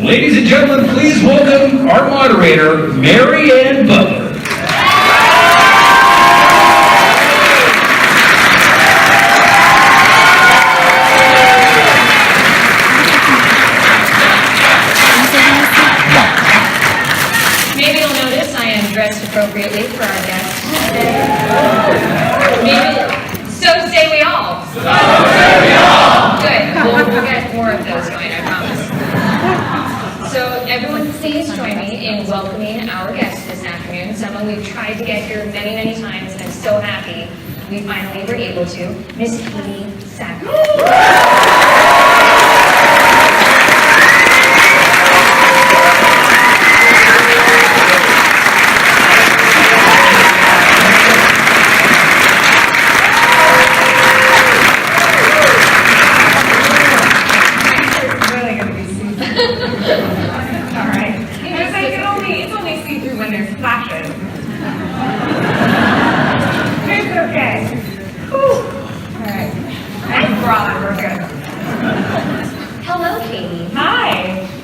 Ladies and gentlemen, please welcome our moderator, Mary Anne Butler. Maybe you'll notice I am dressed appropriately for our guests today. Maybe, so say we all. So say we all. Good. We'll get more of those going, I promise. So everyone please join me in welcoming our guest this afternoon, someone we've tried to get here many, many times, and I'm so happy we finally were able to, Miss Katee Sackhoff.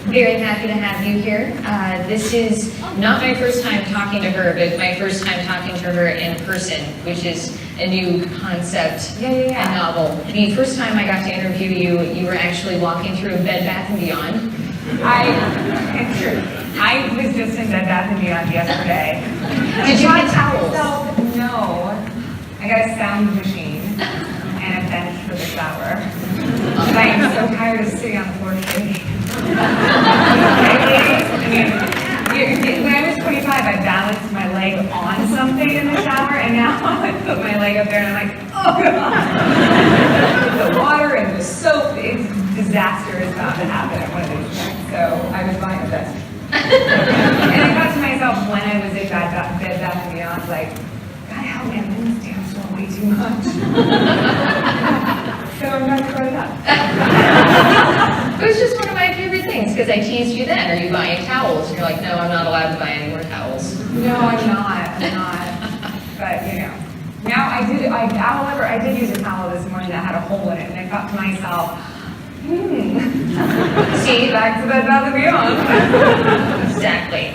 Very happy to have you here. This is not my first time talking to her, but my first time talking to her in person, which is a new concept and novel. The first time I got to interview you, you were actually walking through Bed Bath & Beyond. It's true. I was just in Bed Bath & Beyond yesterday. Did you get towels? No. I got a sound machine and a bench for the shower. But I am so tired of sitting on the floor shaking. I mean, when I was 25, I balanced my leg on something in the shower, and now I put my leg up there and I'm like, oh god! The water and the soap, it's disaster is about to happen at one of these things. So I was buying a vest. And I thought to myself when I was in Bed Bath & Beyond, like, God help me, I'm in this damn store way too much. So I'm going to throw it up. It was just one of my favorite things, because I teased you then, are you buying towels? And you're like, no, I'm not allowed to buy any more towels. No, I'm not. But, you know. Now, however, I did use a towel this morning that had a hole in it, and I thought to myself, see, back to Bed Bath & Beyond. Exactly.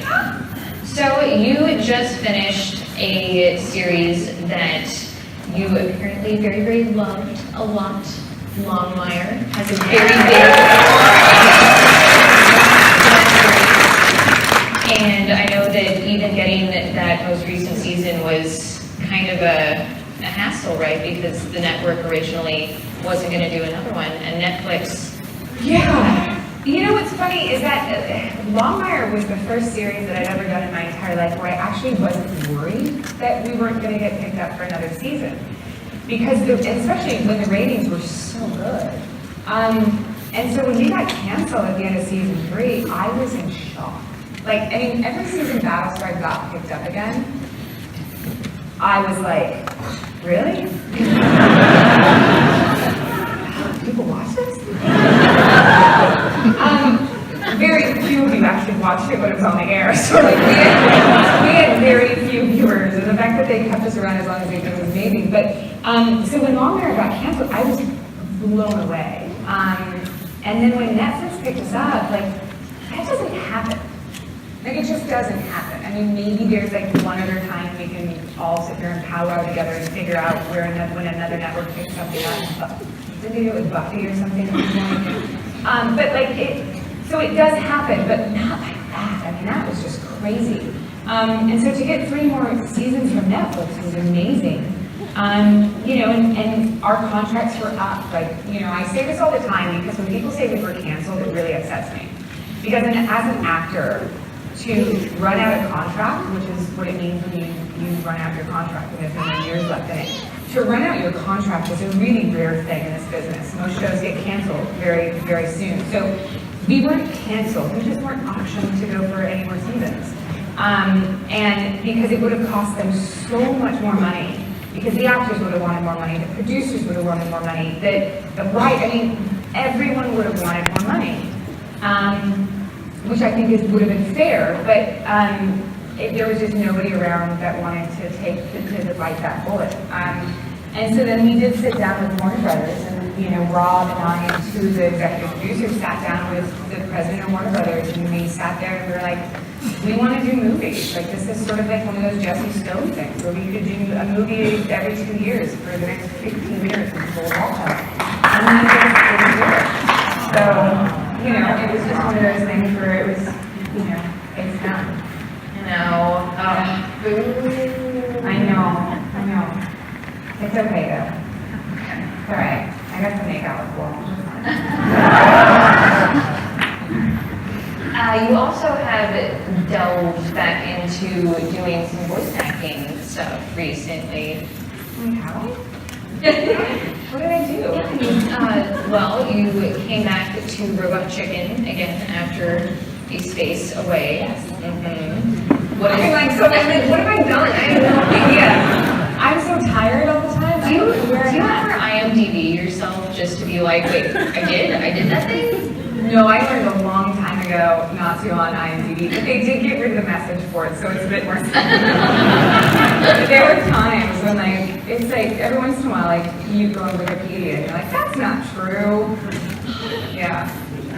So you just finished a series that you apparently very, very loved a lot. Longmire has a very big and I know that even getting that most recent season was kind of a hassle, right? Because the network originally wasn't going to do another one, and Netflix. Yeah. You know what's funny is that Longmire was the first series that I'd ever done in my entire life where I actually wasn't worried that we weren't going to get picked up for another season. Because, especially when the ratings were so good. And so when we got canceled at the end of season 3, I was in shock. Like, I mean, every season Battlestar got picked up again. I was like, really? People watch this? Very few of you actually watched it when it was on the air. So like, we had very few viewers, and the fact that they kept us around as long as they did was amazing. But so when Longmire got canceled, I was blown away. And then when Netflix picked us up, like, that doesn't happen. Like, it just doesn't happen. I mean, maybe there's like one other time we can all sit here and powwow together and figure out when another network picks something up. Did they do it with Buffy or something? But like, so it does happen, but not like that. I mean, that was just crazy. And so to get 3 more seasons from Netflix was amazing. You know, and our contracts were up. Like, you know, I say this all the time because when people say we were canceled, it really upsets me. Because as an actor, to run out of contract, which is what it means when you run out your contract and there's no more years left in it. To run out your contract is a really rare thing in this business. Most shows get canceled very, very soon. So we weren't canceled, we just weren't optioned to go for any more seasons. And because it would have cost them so much more money, because the actors would have wanted more money, the producers would have wanted more money, everyone would have wanted more money. Which I think would have been fair, but there was just nobody around that wanted to bite that bullet. And so then we did sit down with Warner Brothers, and Rob and I and two of the executive producers sat down with the president of Warner Brothers, and we sat there and we were like, we want to do movies. Like, this is sort of like one of those Jesse Stone things where we could do a movie every 2 years for the next 15 years and people would watch it. And we just didn't do it. So, it was just one of those things where it was, it's done. No. I know. It's okay though. It's all right. I got to make out with Paul. You also have delved back into doing some voice acting stuff recently. Have I? What did I do? You came back to Robot Chicken again after a space away. Yes. Mm-hmm. What have I done? I have no idea. I'm so tired all the time. Do you ever IMDb yourself just to be like, wait, I did that thing? No, I learned a long time ago not to on IMDb, but they did get rid of the message for it, so it's a bit more There were times when, it's like, every once in a while, you go on Wikipedia and you're like, that's not true. Yeah.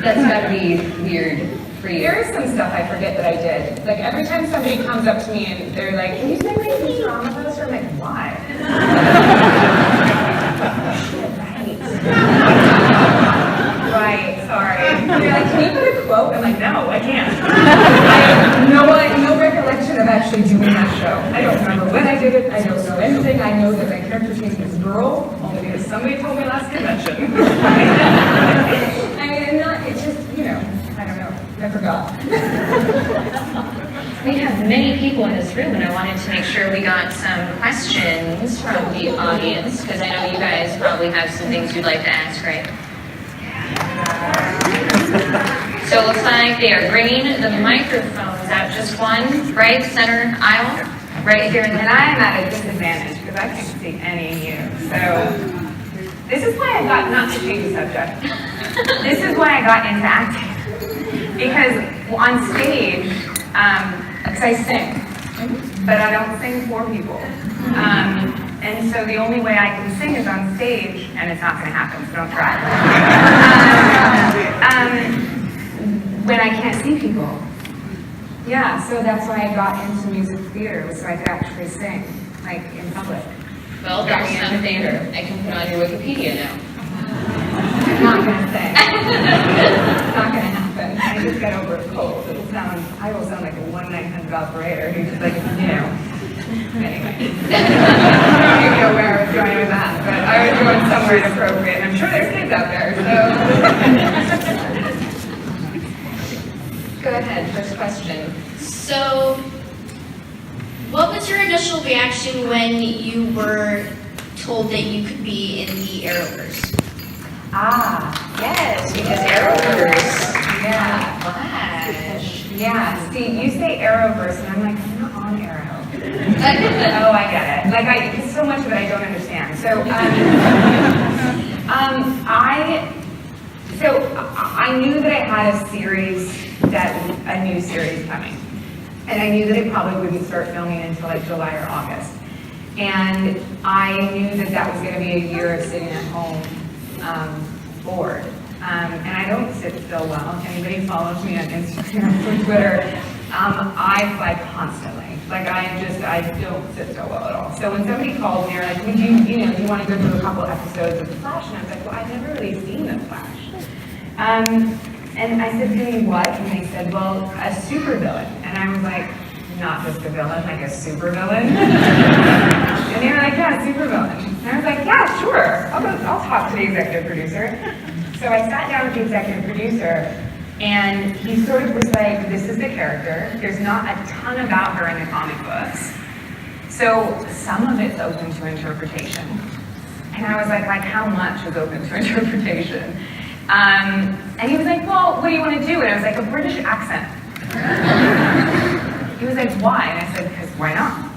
That's gotta be weird for you. There is some stuff I forget that I did. Like, every time somebody comes up to me and they're like, can you send me a picture on with us? I'm like, why? Right, sorry. They're like, can you put a quote? I'm like, no, I can't. I have no recollection of actually doing that show. I don't remember when I did it. I don't know anything. I know that my character's name is Girl, only because somebody told me last convention. It's just, I don't know. I forgot. We have many people in this room, and I wanted to make sure we got some questions from the audience, because I know you guys probably have some things you'd like to ask, right? So it looks like they are bringing the microphones out. Just one, right center aisle, right here in the And I am at a disadvantage because I can't see any of you. So this is why I got, not to change the subject, this is why I got into acting. Because on stage, because I sing, but I don't sing for people. And so the only way I can sing is on stage, and it's not going to happen, so don't try. When I can't see people. Yeah, so that's why I got into music theater, was so I could actually sing, in public. Well, there's something I can put on your Wikipedia now. I'm not going to sing. It's not going to happen. I just got over a cold. I will sound like a 1-900 operator who's just anyway. I don't even know where I was going with that, but I was going somewhere inappropriate. I'm sure there's kids out there, so. Go ahead, first question. So, what was your initial reaction when you were told that you could be in the Arrowverse? Yes, because Arrowverse. Yeah. Flash. Yeah, see, you say Arrowverse, and I'm like, I'm not on Arrow. Oh, I get it. Because so much of it I don't understand. So, I knew that I had a new series coming. And I knew that it probably wouldn't start filming until July or August. And I knew that was going to be a year of sitting at home bored. And I don't sit still well. If anybody follows me on Instagram or Twitter, I fly constantly. I don't sit still well at all. So when somebody called me, they're like, would you want to go do a couple episodes of The Flash? And I was like, well, I've never really seen The Flash. And I said, doing what? And they said, well, a supervillain. And I was like, not just a villain, like a supervillain. And they were like, yeah, supervillain. And I was like, yeah, sure. I'll talk to the executive producer. So I sat down with the executive producer, and he sort of was like, this is the character. There's not a ton about her in the comic books. So some of it's open to interpretation. And I was like how much is open to interpretation? And he was like, well, what do you want to do? And I was like, a British accent. He was like, why? And I said, because why not?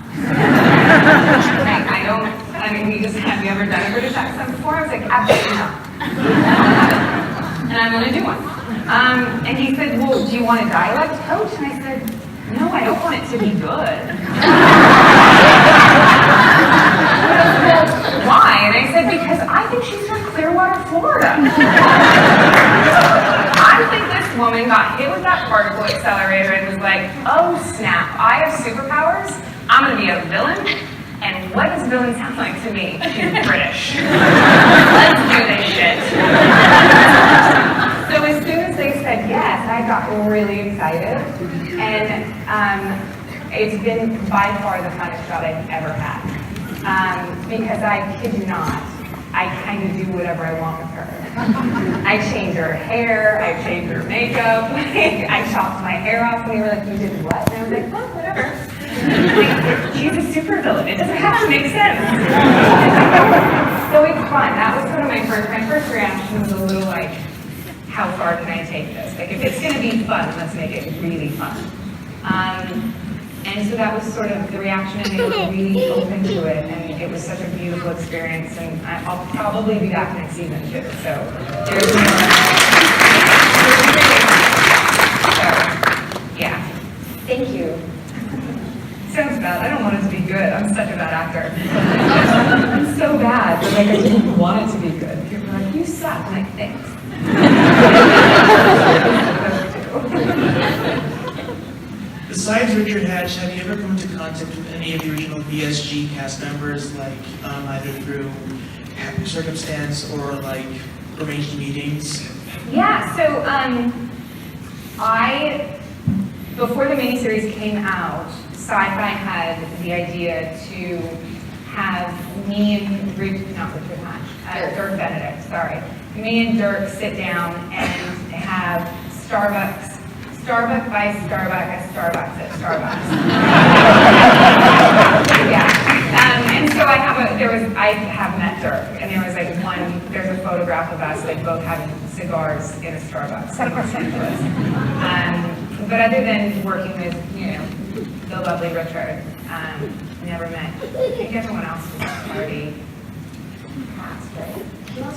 Have you ever done a British accent before? I was like, absolutely not. And I'm going to do one. And he said, well, do you want a dialect coach? And I said, no, I don't want it to be good. Well, why? And I said, because I think she's from Clearwater, Florida. I think this woman got hit with that particle accelerator and was like, oh snap, I have superpowers, I'm gonna be a villain, and what does villain sound like to me? She's British. Let's do this shit. So as soon as they said yes, I got really excited, and it's been by far the funnest job I've ever had. Because I kid you not, I kind of do whatever I want with her. I change her hair, I change her makeup, I chopped my hair off, and they were like, you did what? And I was like, well, whatever. Like, she's a supervillain, it doesn't have to make sense. So it's fun. That was sort of my first reaction was a little like, how far can I take this? Like, if it's gonna be fun, let's make it really fun. And so that was sort of the reaction, and they were really open to it, and it was such a beautiful experience, and I'll probably be back next season too, so there's so, yeah. Thank you. Sounds bad, I don't want it to be good, I'm such a bad actor. I'm so bad, but like I didn't want it to be good. People are like, you suck, I'm like, thanks. Besides Richard Hatch, have you ever come into contact with any of the original BSG cast members, like either through happy circumstance or like arranged meetings? Yeah, so before the miniseries came out, Sci-Fi had the idea to have me and Dirk Benedict, sorry. Me and Dirk sit down and have Starbucks by Starbucks at Starbucks at Starbucks. Yeah. And so I have met Dirk, and there was like there's a photograph of us like both having cigars in a Starbucks. But other than working with, the lovely Richard, never met. I think everyone else was already cast, right?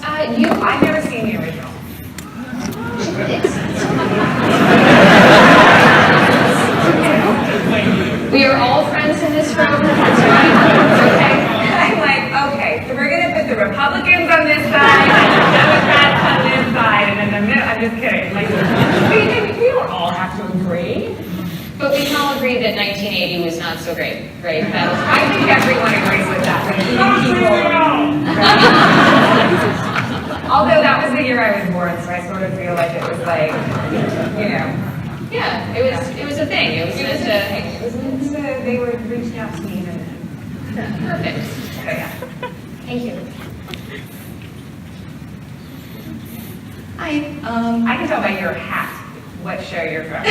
I've never seen the original. We are all friends in this room. That's right. Okay. I'm like, okay, so we're gonna put the Republicans on this side, and the Democrats on this side, and then the middle. I'm just kidding. Like, we don't all have to agree. But we can all agree that 1980 was not so great, right? I think everyone agrees with that. Although that was the year I was born, so I sort of feel like it was like, Yeah, it was a thing. It was just they were reaching out to me and perfect. so yeah. Thank you. Hi. I can tell by your hat what show you're from.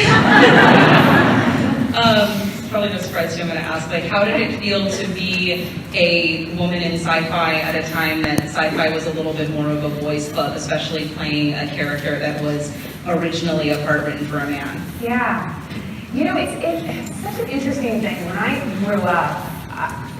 Probably no surprise to you, I'm going to ask, how did it feel to be a woman in sci-fi at a time that sci-fi was a little bit more of a boys' club, especially playing a character that was originally a part written for a man? Yeah. It's such an interesting thing. When I grew up,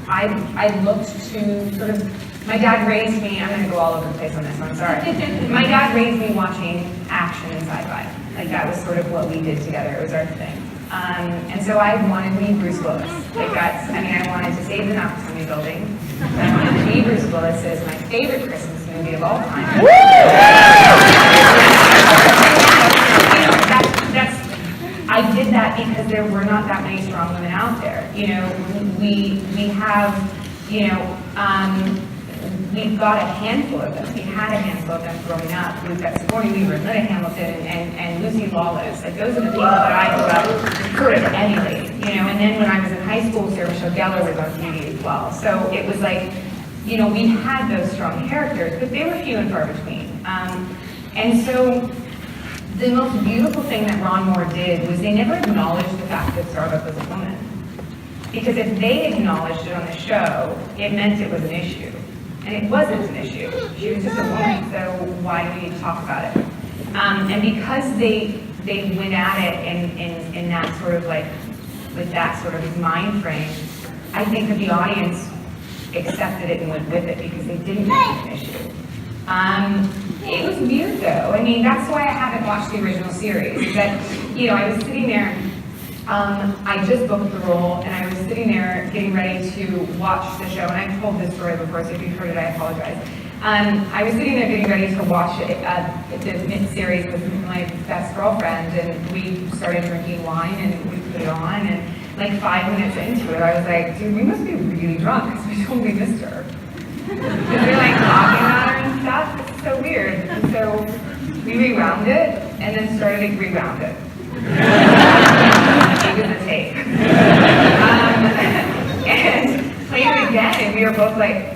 I looked to sort of, my dad raised me, I'm going to go all over the place on this one, sorry. My dad raised me watching action and sci-fi. Like that was sort of what we did together, it was our thing. And so I wanted to be Bruce Willis. I wanted to save the Nakatomi building. I wanted to be Bruce Willis as my favorite Christmas movie of all time. I did that because there were not that many strong women out there. We have, we've got a handful of them. We had a handful of them growing up. We've got Sigourney Weaver, Linda Hamilton, and Lucy Lawless. Like those are the people that I grew up emulating. And then when I was in high school, Sarah Michelle Gellar was on TV as well. So it was like, we had those strong characters, but they were few and far between. And so the most beautiful thing that Ron Moore did was they never acknowledged the fact that Starbuck was a woman. Because if they acknowledged it on the show, it meant it was an issue. And it wasn't an issue. She was just a woman, so why do we need to talk about it? And because they went at it in that sort of like, with that sort of mind frame, I think that the audience accepted it and went with it because they didn't make it an issue. It was weird though. That's why I haven't watched the original series. Is that, I was sitting there, I just booked the role, and I was sitting there getting ready to watch the show, and I've told this story before, so if you've heard it, I apologize. I was sitting there getting ready to watch the mid-series with my best girlfriend, and we started drinking wine, and we put it on, and like 5 minutes into it, I was like, dude, we must be really drunk, because we totally missed her. Because we're like talking about her and stuff, it's so weird. And so we rewound it, and then started to rewound it. It was a tape. And played it again, and we were both like,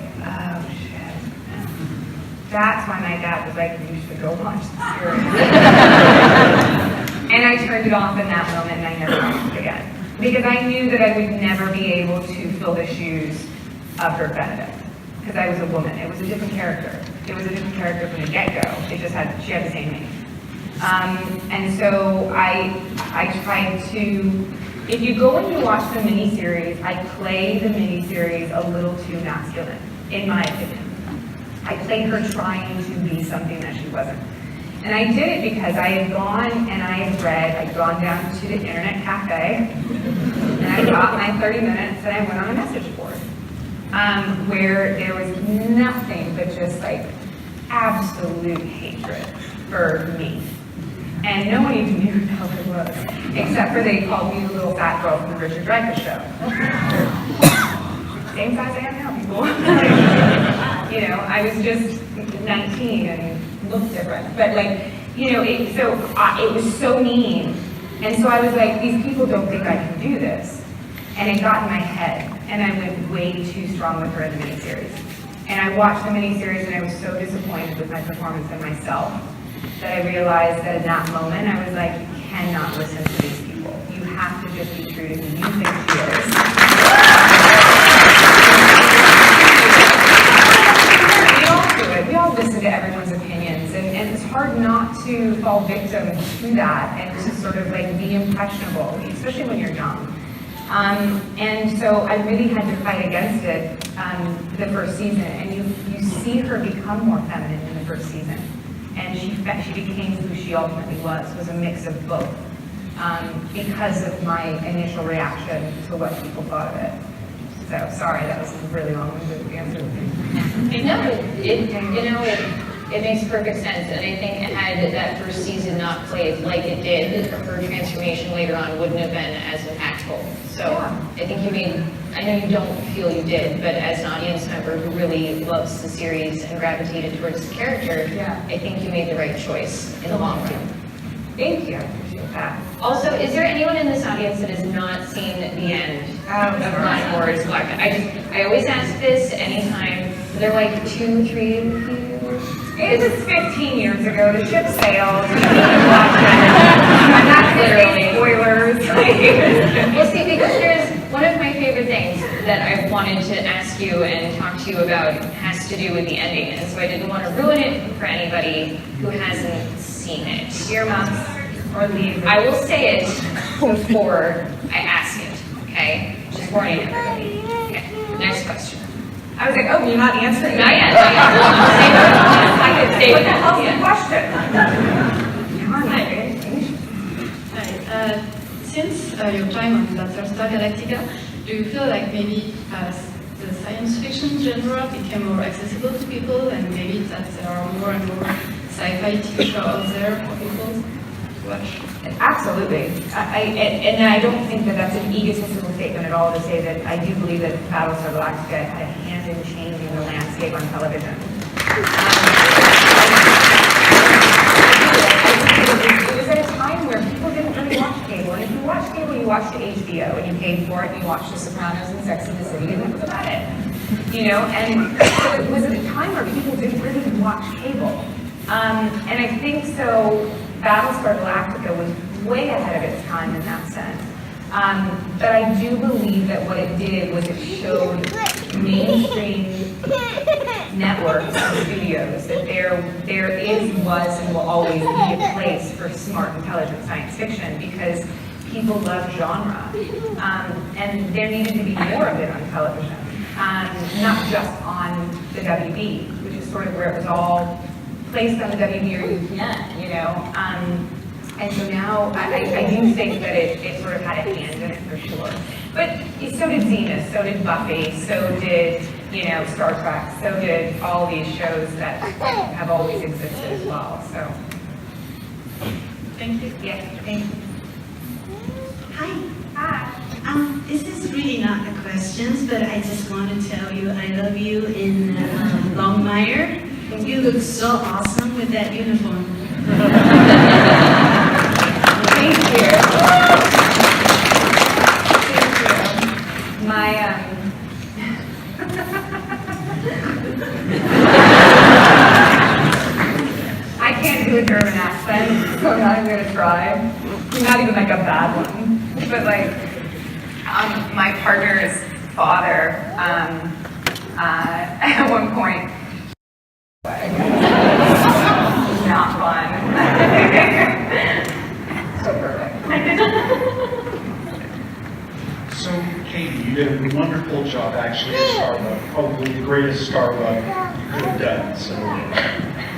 that's why my dad was like, you should go watch the series. And I turned it off in that moment, and I never watched it again. Because I knew that I would never be able to fill the shoes of her Benedict. Because I was a woman. It was a different character. It was a different character from the get-go. She had the same name. And so I tried to, if you go and you watch the miniseries, I play the miniseries a little too masculine, in my opinion. I played her trying to be something that she wasn't. And I did it because I had gone and I'd gone down to the internet cafe, and I got my 30 minutes, and I went on a message board, where there was nothing but just like absolute hatred for me. And no one even knew who I was, except for they called me the little fat girl from the Richard Dreyfuss show. Same size I am now, people. You know, I was just 19 and looked different. But like, you know, it was so mean. And so I was like, these people don't think I can do this. And it got in my head. And I went way too strong with her in the miniseries. And I watched the miniseries, and I was so disappointed with my performance and myself that I realized that in that moment, I was like, you cannot listen to these people. You have to just be true to who you think she is. We all listen to everyone's opinions, and it's hard not to fall victim to that and to sort of like be impressionable, especially when you're young. And so I really had to fight against it the first season, and you see her become more feminine in the first season, and she became who she ultimately was a mix of both, because of my initial reaction to what people thought of it. So, sorry, that was a really long-winded answer. No, it makes perfect sense, and I think had that first season not played like it did, her transformation later on wouldn't have been as impactful. So I think I know you don't feel you did, but as an audience member who really loves the series and gravitated towards the character, I think you made the right choice in the long run. Thank you, I appreciate that. Also, is there anyone in this audience that has not seen the end of Mine Wars Black? I always ask this anytime. They're like 2, 3 of you. It was 15 years ago. The ship sailed. I'm not literally spoilers. Well, see, because there's one of my favorite things that I wanted to ask you and talk to you about has to do with the ending, and so I didn't want to ruin it for anybody who hasn't seen it. Earmuffs or leave. I will say it before I ask it, okay? Just warning everybody. Okay, next question. I was like, oh, you're not answering Not that? yet, not yet. Well, I could save What the it. hell's the Yeah. question? Hi. Since your time on Battlestar Galactica, do you feel like maybe the science fiction genre became more accessible to people, and maybe that there are more and more sci-fi TV shows out there for people to watch? Absolutely. And I don't think that that's an egotistical statement at all to say that I do believe that Battlestar Galactica had a hand in changing the landscape on television. It was at a time where people didn't really watch cable. And if you watched cable, you watched HBO, and you paid for it, and you watched The Sopranos and Sex and the City, and that was about it. You know, and so it was at a time where people didn't really watch cable. And I think so, Battlestar Galactica was way ahead of its time in that sense. But I do believe that what it did was it showed mainstream networks and studios that there is, was, and will always be a place for smart, intelligent science fiction because people love genre. And there needed to be more of it on television, not just on the WB, which is sort of where it was all placed on the WB or UPN, you know. And so now I do think that it sort of had a hand in it for sure. But so did Zenith, so did Buffy, so did you know, Star Trek. So did all these shows that have always existed as well. So, Thank you. yeah, thank you. Hi. Hi. This is really not a question, but I just want to tell you I love you in Longmire. You look so awesome with that uniform. Thank you. Thank you. My, I can't do a German accent, so I'm not even gonna try. Not even like a bad one. But like, my partner's father, at one point, not fun. So perfect. So, Katee, you did a wonderful job actually at Starbuck, probably the greatest Starbuck you could have done. So,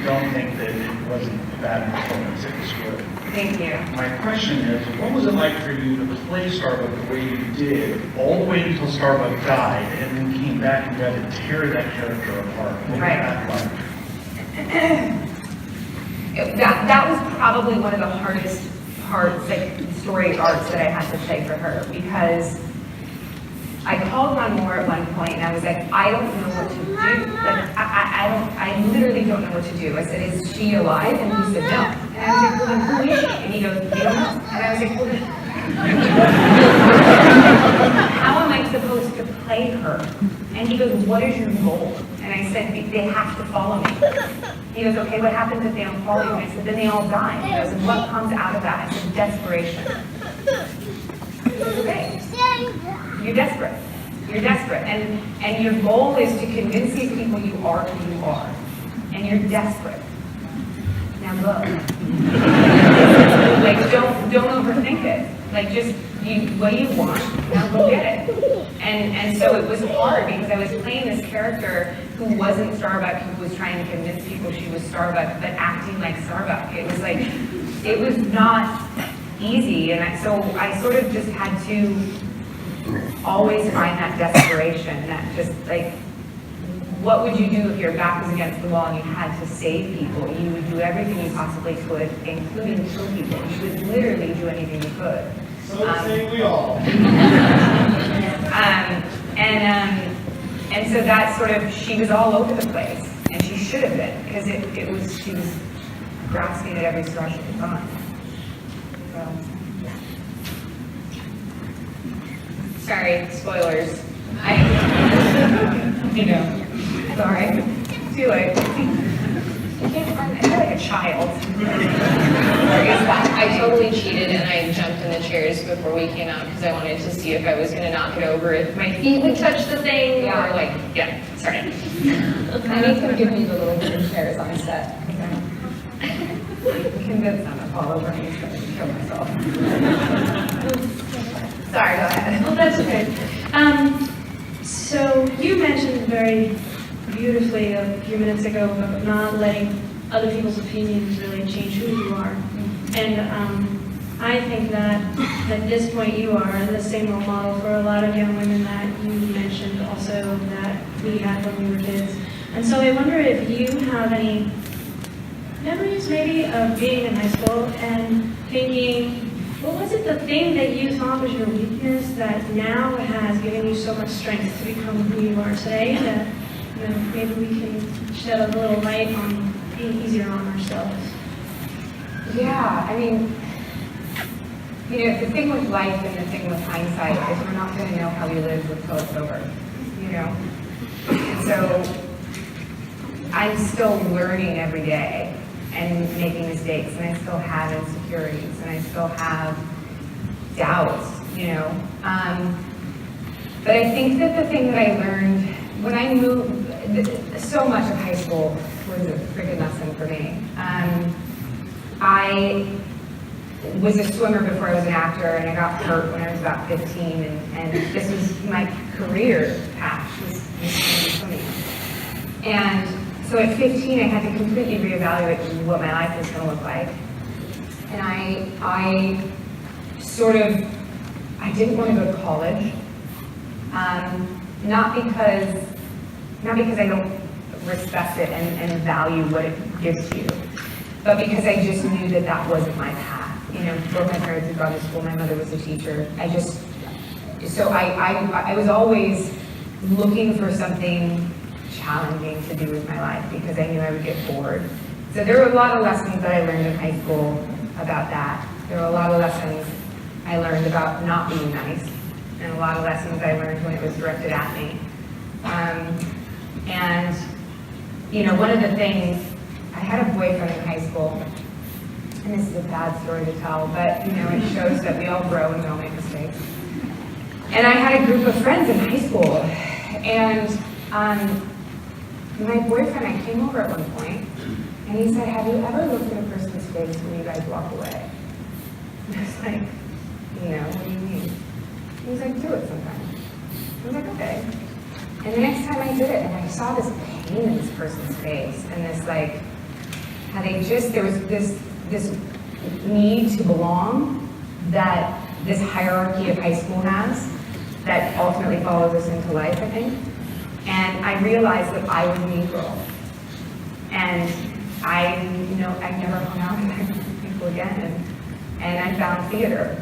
don't think that it wasn't a bad performance, it was good. Thank you. My question is, what was it like for you to play Starbuck the way you did, all the way until Starbuck died, and then came back and got to tear that character apart? What was that like? That was probably one of the hardest parts, like story arcs that I had to play for her, because I called Ron Moore at one point and I was like, I don't know what to do. Like, I literally don't know what to do. I said, is she alive? And he said, no. And I was like, well, then who is she? And he goes, you don't know. And I was like, well, then how am I supposed to play her? And he goes, what is your goal? And I said, they have to follow me. He goes, okay, what happens if they don't follow you? And I said, then they all die. He goes, and what comes out of that? I said, desperation. He goes, okay. You're desperate. You're desperate. And your goal is to convince these people you are who you are. And you're desperate. Now look. Like, don't overthink it. Like, just, what do you want? Now go get it. And so it was hard because I was playing this character who wasn't Starbuck, who was trying to convince people she was Starbuck, but acting like Starbuck. It was like, it was not easy. And so I sort of just had to always find that desperation, that just like, what would you do if your back was against the wall and you had to save people? You would do everything you possibly could, including kill people. You would literally do anything you could. So say we all. And so that sort of, she was all over the place, and she should have been, because she was grasping at every straw she could find. So. Sorry, spoilers. Sorry. Too late. I feel like a child. I totally cheated and I jumped in the chairs before we came out because I wanted to see if I was going to knock it over, if my feet would touch the thing, or like, sorry. I need to give me the little wooden chairs on set. I'm convinced I'm going to fall over and I'm going to kill myself. Sorry, go ahead. Well, that's okay. So you mentioned very beautifully a few minutes ago about not letting other people's opinions really change who you are. And I think that at this point you are the same role model for a lot of young women that you mentioned also that we had when we were kids. And so I wonder if you have any memories maybe of being in high school and thinking, what was it the thing that you thought was your weakness that now has given you so much strength to become who you are today, that maybe we can shed a little light on being easier on ourselves? Yeah, I mean, the thing with life and the thing with hindsight is we're not going to know how we lived until it's over, And so I'm still learning every day and making mistakes, and I still have insecurities, and I still have doubts, But I think that the thing that I learned when I moved, so much of high school was a freaking lesson for me. I was a swimmer before I was an actor, and I got hurt when I was about 15, and this was my career path, was swimming. And so at 15, I had to completely reevaluate what my life was going to look like. And I didn't want to go to college, not because not because I don't respect it and value what it gives you, but because I just knew that that wasn't my path. You know, both my parents had gone to school, my mother was a teacher. I was always looking for something challenging to do with my life because I knew I would get bored. So there were a lot of lessons that I learned in high school about that. There were a lot of lessons I learned about not being nice, and a lot of lessons I learned when it was directed at me. And, you know, one of the things, I had a boyfriend in high school, and this is a bad story to tell, but, you know, it shows that we all grow and we all make mistakes. And I had a group of friends in high school, and my boyfriend, I came over at one point, and he said, have you ever looked at a person's face when you guys walk away? And I was like, no, what do you mean? He was like, do it sometimes. I was like, okay. And the next time I did it, and I saw this pain in this person's face, and this like, how they just, there was this need to belong that this hierarchy of high school has, that ultimately follows us into life, I think. And I realized that I was a mean girl. And I never hung out with people again. And I found theater,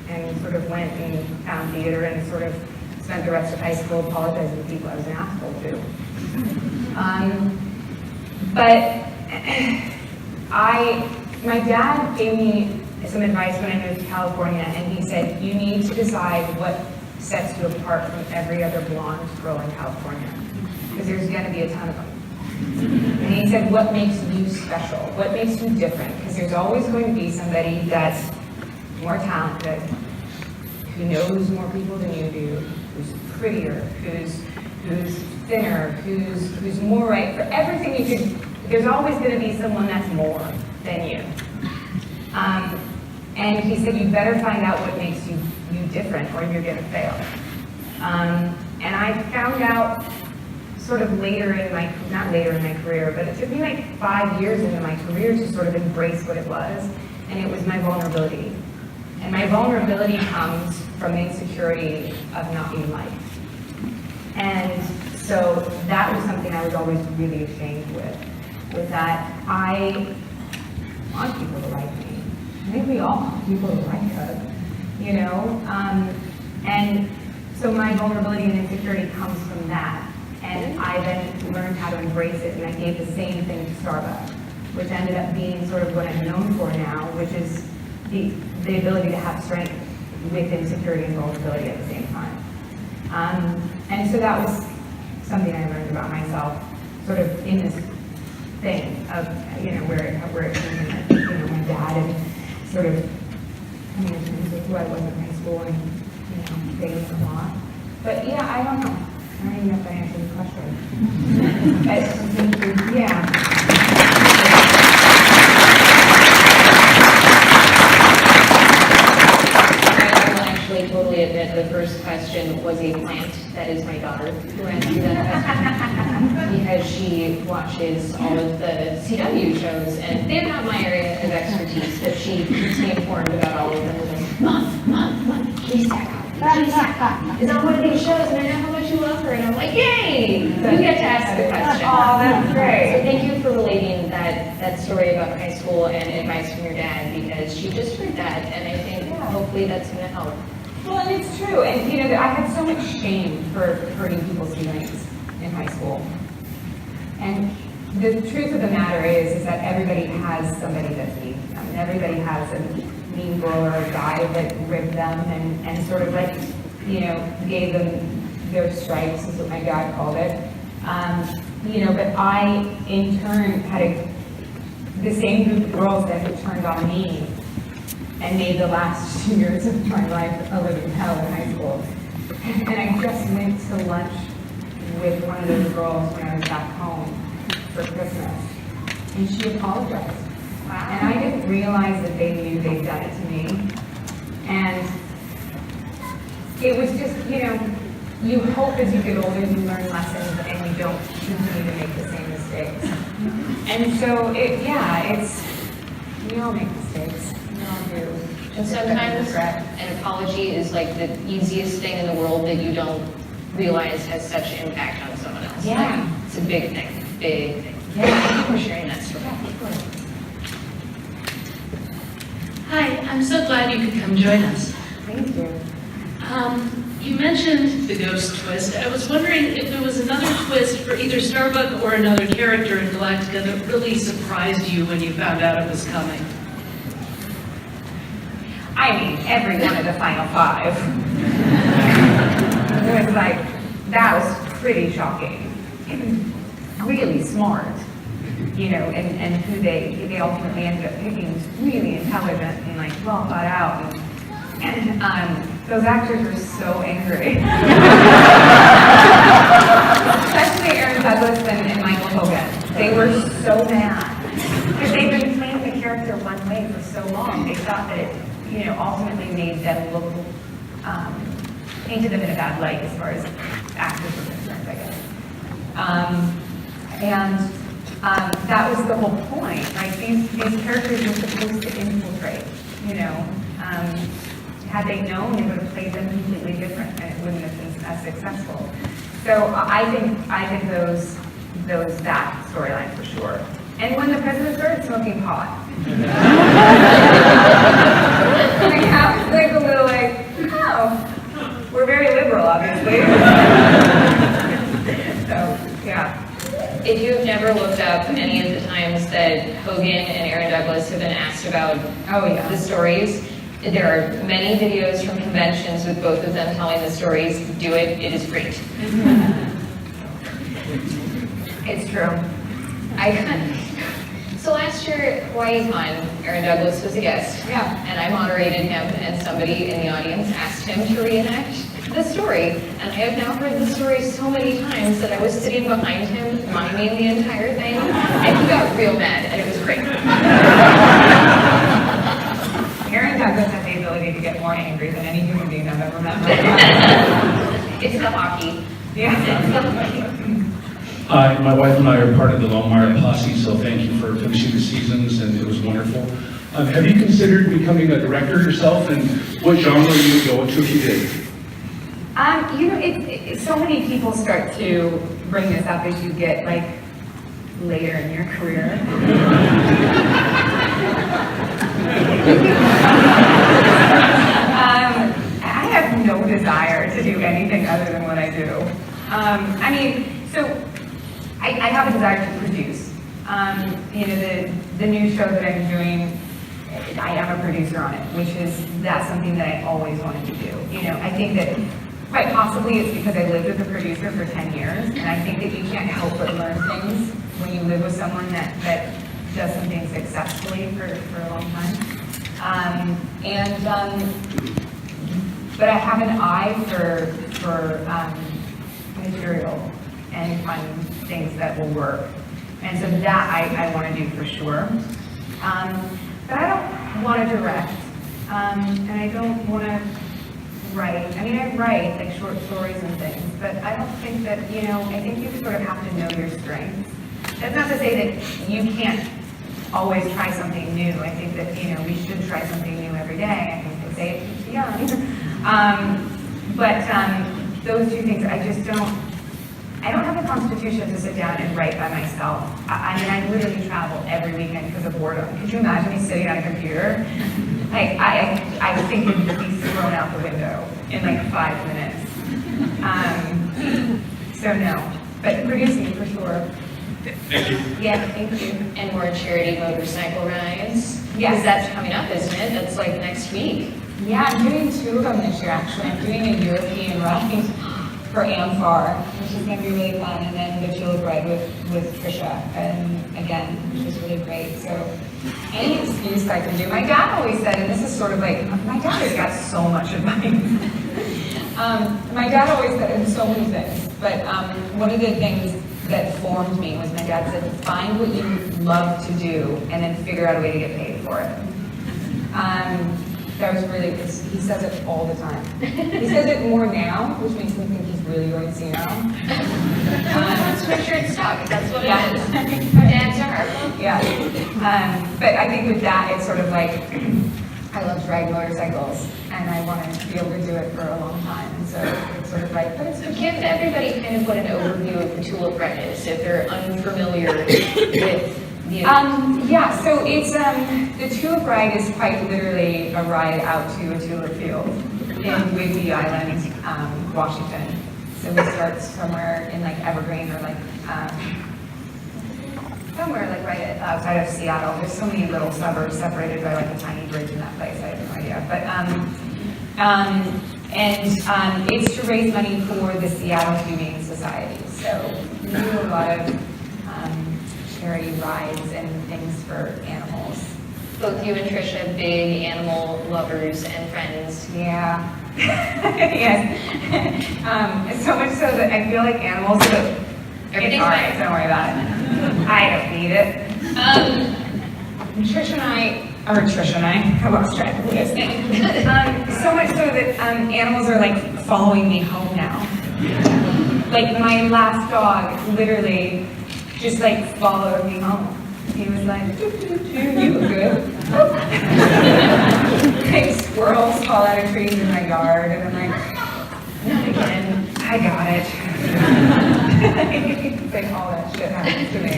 and sort of went and found theater, and sort of spent the rest of high school apologizing to people I was an asshole to. But my dad gave me some advice when I moved to California, and he said, you need to decide what sets you apart from every other blonde girl in California, because there's going to be a ton of them. And he said, what makes you special? What makes you different? Because there's always going to be somebody that's more talented, who knows more people than you do, who's prettier, who's thinner, who's more right for everything you could. There's always going to be someone that's more than you. And he said, you better find out what makes you different, or you're going to fail. And I found out sort of not later in my career, but it took me like 5 years into my career to sort of embrace what it was, and it was my vulnerability. And my vulnerability comes from the insecurity of not being liked. And so that was something I was always really ashamed with that I want people to like me. I think we all want people to like us, you know? And so my vulnerability and insecurity comes from that. And I then learned how to embrace it, and I gave the same thing to Starbucks, which ended up being sort of what I'm known for now, which is the ability to have strength with insecurity and vulnerability at the same time. And so that was something I learned about myself, sort of in this thing of, you know, where it came from, you know, my dad, and sort of coming into terms with who I was in high school, and, you know, things a lot. But yeah, I don't know. I don't even know if I answered the question. But thank you. Yeah. Totally admit the first question was a plant. That is my daughter who answered that question, because she watches all of the CW shows, and they're not my area of expertise, but she keeps me informed about all of them. Like, Mom, Katee Sackhoff is on one of these shows, and I know how much you love her, and I'm like, yay! You get to ask the question. Oh, that's great. So thank you for relating that story about high school and advice from your dad, because she just heard that, and I think hopefully that's going to help. Well, and it's true, and you know, I had so much shame for hurting people's feelings in high school. And the truth of the matter is that everybody has somebody that's mean. I mean, everybody has a mean girl or a guy that ribbed them and sort of like, you know, gave them their stripes, is what my dad called it. You know, but I, in turn, had the same group of girls that had turned on me and made the last 2 years of my life a living hell in high school. And I just went to lunch with one of those girls when I was back home for Christmas, and she apologized. Wow. And I didn't realize that they knew they'd done it to me. And it was just, you know, you hope as you get older you learn lessons and you don't continue to make the same mistakes. And so, we all make mistakes. And sometimes an apology is like the easiest thing in the world that you don't realize has such impact on someone else. last Yeah, night. it's a big thing, big thing. Yeah. Thank you for sharing that story. Hi, I'm so glad you could come join us. Thank you. You mentioned the ghost twist. I was wondering if there was another twist for either Starbuck or another character in Galactica that really surprised you when you found out it was coming. I mean, every one of the final five. It was like, that was pretty shocking. Really smart, you know, and who they ultimately ended up picking was really intelligent and like well thought out. And those actors were so angry. Especially Aaron Douglas and Michael Hogan. They were so mad. Because they've been playing the character one way for so long. They thought that it, you know, ultimately made them look, painted them in a bad light as far as actors were concerned, I guess. That was the whole point. Like these characters were supposed to infiltrate, you know. Had they known, they would have played them completely different, and it wouldn't have been as successful. So I think that storyline for sure. And when the president started smoking pot, I was like a little like, oh, we're very liberal, obviously. So yeah. If you have never looked up any of the times that Hogan and Aaron Douglas have been asked about the stories, there are many videos from conventions with both of them telling the stories. Do it, it is great. It's true. So last year at HawaiiCon, Aaron Douglas was a guest. Yeah. And I moderated him, and somebody in the audience asked him to reenact the story. And I have now heard the story so many times that I was sitting behind him, miming the entire thing, and he got real mad, and it was great. Aaron Douglas has the ability to get more angry than any human being I've ever met. It's the hockey. Yeah. Hi, my wife and I are part of the Longmire posse, so thank you for finishing the seasons, and it was wonderful. Have you considered becoming a director yourself, and what genre you would go into if you did? You know, so many people start to bring this up as you get like later in your career. I have no desire to do anything other than what I do. I mean, so I have a desire to produce. You know, the new show that I'm doing, I am a producer on it, which is, that's something that I always wanted to do. You know, I think that quite possibly it's because I lived with a producer for 10 years, and I think that you can't help but learn things when you live with someone that does something successfully for a long time. But I have an eye for material and finding things that will work. And so that I want to do for sure. But I don't want to direct, and I don't want to write. I mean, I write like short stories and things, but I don't think that, you know, I think you sort of have to know your strengths. That's not to say that you can't always try something new. I think that, you know, we should try something new every day. I think they say it keeps you young. But those two things, I don't have a constitution to sit down and write by myself. I mean, I literally travel every weekend because of boredom. Could you imagine me sitting on a computer? Like, I would think it would be thrown out the window in like 5 minutes. So no, but producing for sure. Thank you. Yeah, thank you. And more charity motorcycle rides. Yes. Because that's coming up, isn't it? That's like next week. Yeah, I'm doing 2 of them this year actually. I'm doing a European ride for AmFAR, which is going to be really fun, and then the Tulip ride with Trisha, and again, which is really great. So any excuse I can do. My dad always said, and this is sort of like, my dad has got so much advice. My dad always said, and so many things, but one of the things that formed me was my dad said, find what you love to do, and then figure out a way to get paid for it. That was really, he says it all the time. He says it more now, which makes me think he's really going to see now. Sweatshirt stock, that's what Yeah. it is. Our dads are. Yeah. But I think with that, it's sort of like, I I love drag motorcycles, and I wanted to be able to do it for a long time, and so it's sort of like, but it's So give everybody kind of what an overview of the tulip ride is, if they're unfamiliar with the event. yeah, so it's, the tulip ride is quite literally a ride out to a tulip field in Whidbey Island, Washington. So we start somewhere in like Evergreen or like, somewhere like right outside of Seattle. There's so many little suburbs separated by like a tiny bridge in that place, I have no idea. But, it's to raise money for the Seattle Humane Society. So we do a lot of charity rides and things for animals. Both you and Trisha, big animal lovers and friends. Yeah. Yes. So much so that I feel like animals are Everything's all right, fine. don't worry about it. I don't need it. Trish and I lost track of this. So much so that animals are like following me home now. Like my last dog literally just like followed me home. He was like, doo, doo, doo, you look good. Like squirrels fall out of trees in my yard, and I'm like, not again, I got it. Like all that shit happens to me.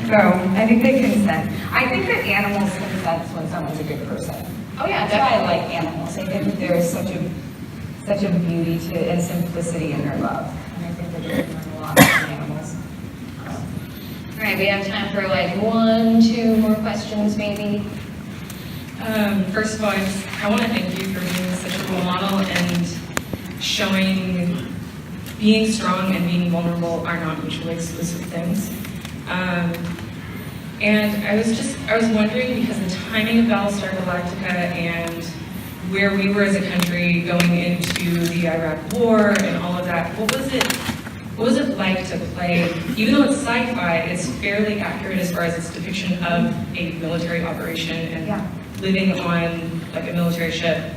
So I think they consent. I think that animals consent when someone's a good person. Oh yeah, That's why I definitely. like animals. I think that there is such a beauty to and simplicity in their love. And I think that we can learn a lot from animals. All right, we have time for like 1, 2 more questions maybe. First of all, I want to thank you for being such a role model and showing being strong and being vulnerable are not mutually exclusive things. And I was wondering, because the timing of Battlestar Galactica and where we were as a country going into the Iraq War and all of that, what was it like to play, even though it's sci-fi, it's fairly accurate as far as its depiction of a military operation and living on like a military ship.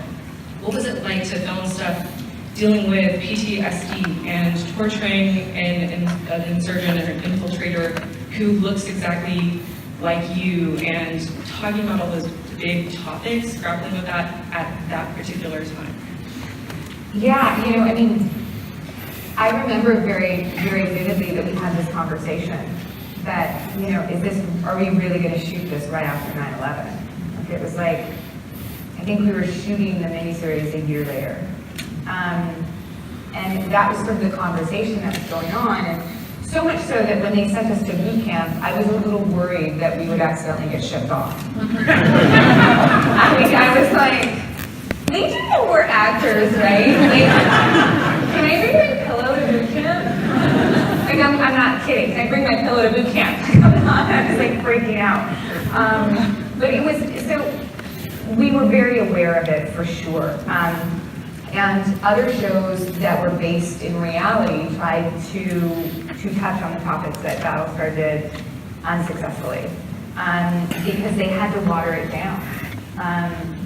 What was it like to film stuff dealing with PTSD and torturing an insurgent or an infiltrator who looks exactly like you and talking about all those big topics, grappling with that at that particular time? Yeah, you know, I mean, I remember very, very vividly that we had this conversation that, you know, are we really going to shoot this right after 9/11? Like, it was like, I think we were shooting the miniseries a year later. And that was sort of the conversation that was going on. And so much so that when they sent us to boot camp, I was a little worried that we would accidentally get shipped off. I mean, I was like, we do know we're actors, right? Like, can I bring my pillow to boot camp? Like, I'm not kidding. Can I bring my pillow to boot camp? I was like freaking out. But it was, so we were very aware of it for sure. And other shows that were based in reality tried to touch on the topics that Battlestar did unsuccessfully, because they had to water it down.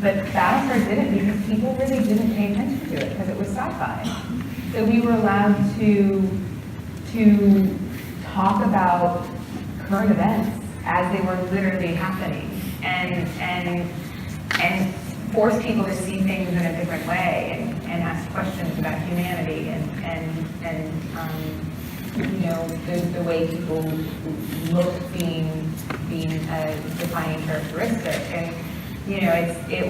But Battlestar didn't, because people really didn't pay attention to it because it was sci-fi. So we were allowed to talk about current events as they were literally happening, and force people to see things in a different way and ask questions about humanity and you know, the way people look being a defining characteristic. And you know, it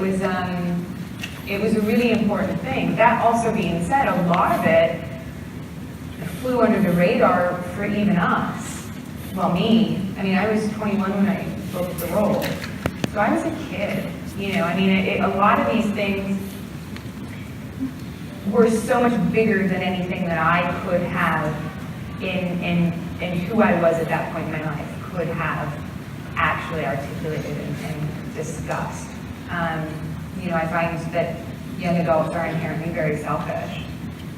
was a really important thing. That also being said, a lot of it flew under the radar for even us. Well, me. I mean, I was 21 when I booked the role, so I was a kid. You know, I mean, a lot of these things were so much bigger than anything that I could have in who I was at that point in my life could have actually articulated and discussed. You know, I find that young adults are inherently very selfish.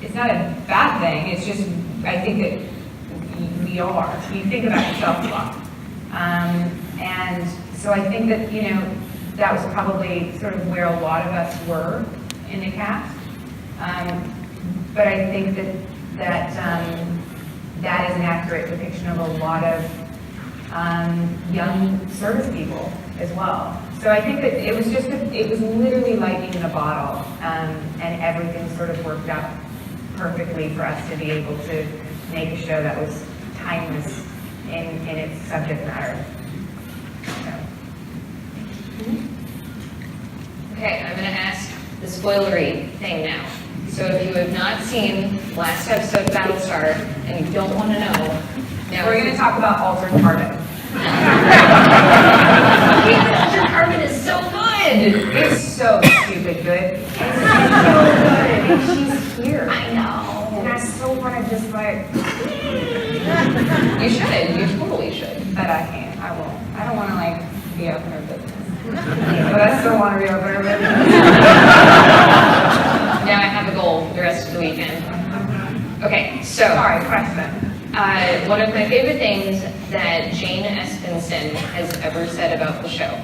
It's not a bad thing, it's just, I think that we are. You think about yourself a lot. And so I think that, you know, that was probably sort of where a lot of us were in the cast. But I think that is an accurate depiction of a lot of young service people as well. So I think that it was just, it was literally lightning in a bottle, and everything sort of worked out perfectly for us to be able to make a show that was timeless in its subject matter. Okay, I'm gonna ask the spoilery thing now. So if you have not seen last episode of Battlestar and you don't want to know, now We're gonna talk about Altered Carbon. Altered Carbon is so good! It's so stupid good. It's so good, and she's here. I know. And I so wanna just like, You should, you totally should. but I can't, I won't. I don't wanna like be up in her business. But I still wanna be up in her business. Now I have a goal for the rest of the weekend. Okay, so. Sorry, question. One of my favorite things that Jane Espenson has ever said about the show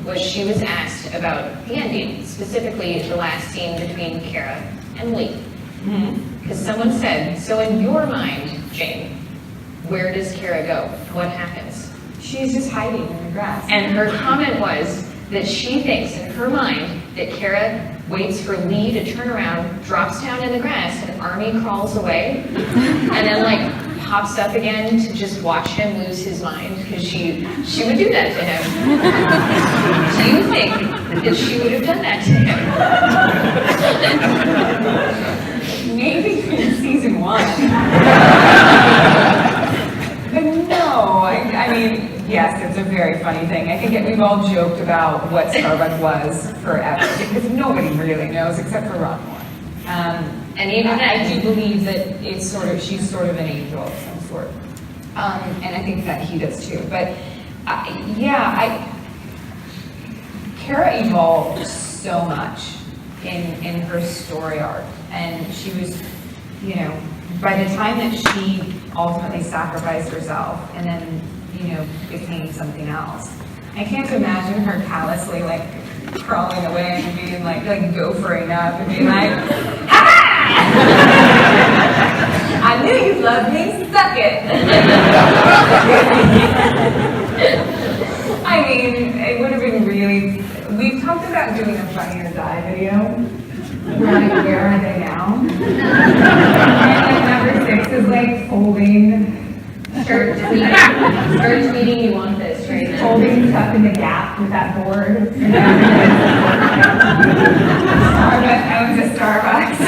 was she was asked about the ending, specifically the last scene between Kara and Lee. Because someone said, so in your mind, Jane, where does Kara go? What happens? She's just hiding in the grass. And her comment was that she thinks in her mind that Kara waits for Lee to turn around, drops down in the grass, and Army crawls away, and then like pops up again to just watch him lose his mind, because she would do that to him. Do you think that she would have done that to him? Maybe in season 1. But no, I mean, yes, it's a very funny thing. I think we've all joked about what Starbucks was forever, because nobody really knows except for Ron Moore. And even I do believe that it's sort of, she's sort of an angel of some sort. And I think that he does too. But Kara evolved so much in her story arc. And she was, you know, by the time that she ultimately sacrificed herself and then, you know, became something else, I can't imagine her callously like crawling away and being like gophering up and being like, ha! I knew you loved me, suck it. I mean, it would have been really, we've talked about doing a Funny or Die video. We're like, where are they now? And like number 6 is like folding. Start tweeting you want this right now. Holding stuff in the gap with that board. Starbucks owns a Starbucks.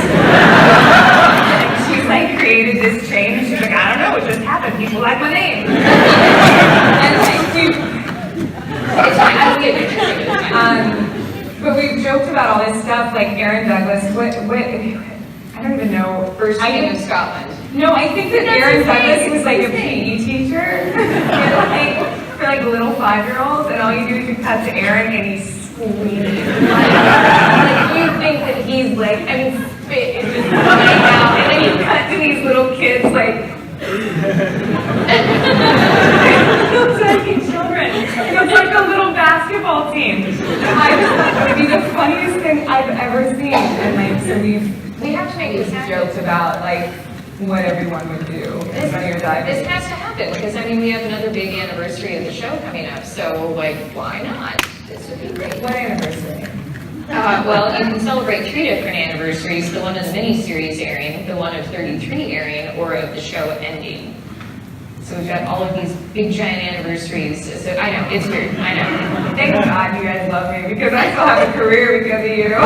She's like created this chain and she's like, I don't know, it just happened. People like my name. And like, It's fine, I don't get it. but we've joked about all this stuff, like Aaron Douglas, I don't even know. First King of Scotland. No, I think that Aaron Douglas was like a PE teacher for like little 5-year-olds, and all you do is you cut to Aaron and he's screaming. Like you think that he's like, I mean, spit is just coming out, and then you cut to these little kids like. It looks like children. It looks like a little basketball team. I just thought that would be the funniest thing I've ever seen, and like so we have to make these jokes about like what everyone would do. This has to happen, because I mean we have another big anniversary of the show coming up, so like why not? This would be great. What anniversary? Well, you can celebrate 3 different anniversaries, the one of the miniseries airing, the one of 33 airing, or of the show ending. So we've got all of these big giant anniversaries. So I know, it's weird, I know. Thank God you guys love me, because I still have a career because of you.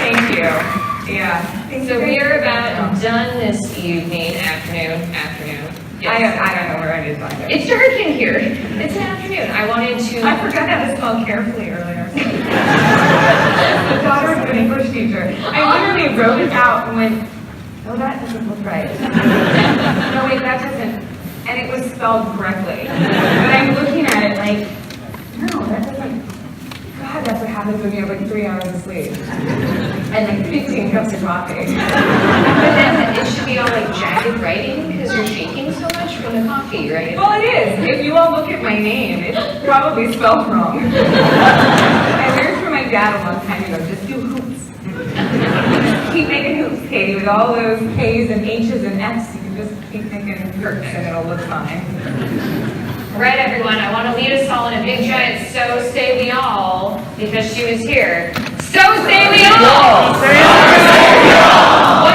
Thank you. Yeah. So we are about done this afternoon. Yes. I don't know where I need to find it. It's dark in here. It's an afternoon. I wanted to. I forgot how to spell carefully earlier. The daughter of an English teacher. I literally wrote it out and went, oh, that doesn't look right. No, wait, that doesn't. And it was spelled correctly. But I'm looking at it like, no, that doesn't. God, that's what happens when you have like 3 hours of sleep. And like 15 cups of coffee. But then it should be all like jagged writing because you're shaking so much from the coffee, right? Well, it is. If you all look at my name, it's probably spelled wrong. I learned from my dad a long time ago, just do hoops. keep making hoops, Katie, with all those K's and H's and F's. You can just keep making hoops and it'll look fine. All right, everyone, I want to lead us all in a big giant "So Say We All" because she was here. So say we all! So say we all!